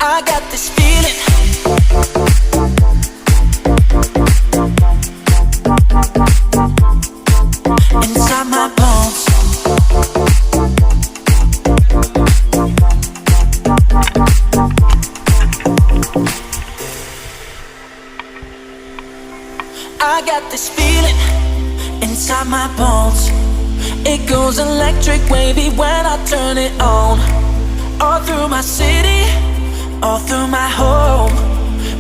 I got this feeling inside my bones. I got this feeling inside my bones. It goes electric wavy when I turn it on. All through my city, all through my home.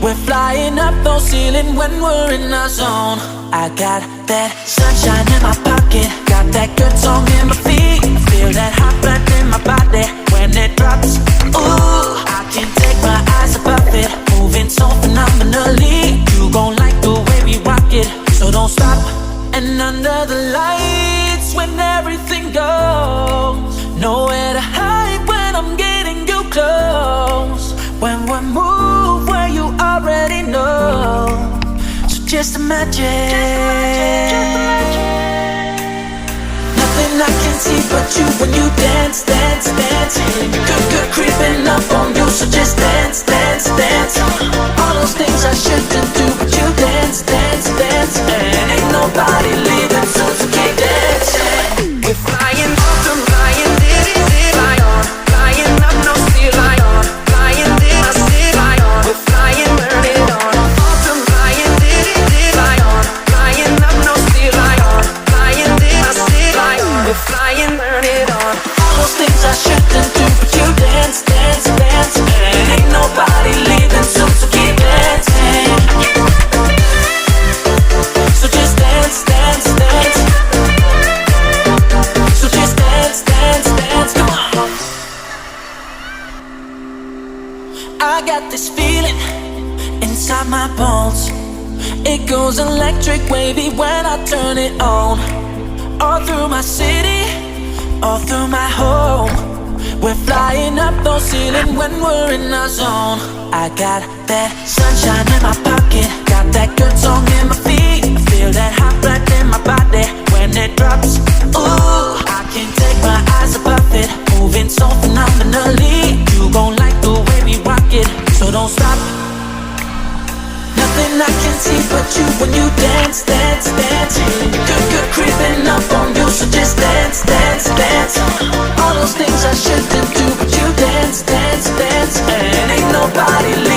We're flying up no ceiling when we're in our zone. I got that sunshine in my pocket, got that good song in my feet. Feel that hot blood in my body when it drops. Ooh, I can't take my eyes above it, moving so phenomenally. You gon' like the way we rock it, so don't stop. And under the lights when everything goes, nowhere to hide when I'm getting you close. When we move where you already know, so just imagine. Nothing I can see but you when you dance, dance, dance. Good, good creeping up on you, so just dance, dance, dance. All those things I shouldn't do, but you dance, dance, dance. And ain't nobody leaving, so keep dancing. We're flying off the flying, did it, fly on. Flying up, no sea, fly on. Flying, did I see, fly on. We're flying, burn it on. Off the flying, did it, fly on. Flying up, no sea, fly on. Flying, did I see, fly on. We're flying, burn it on. All those things I shouldn't do, but you dance, dance, dance. And ain't nobody leaving, so keep dancing. So just dance, dance, dance. So just dance, dance, dance. Come on. I got this feeling inside my bones. It goes electric wavy when I turn it on. All through my city, all through my home. We're flying up no ceiling when we're in our zone. I got that sunshine in my pocket, got that good song in my feet. Feel that hot blood in my body when it drops. Ooh, I can't take my eyes above it, moving so phenomenally. You gon' like the way we rock it, so don't stop. Nothing I can see but you when you dance, dance, dance. Good, good creeping up on you, so just dance, dance, dance. All those things I shouldn't do, but you dance, dance, dance. And ain't nobody leaving.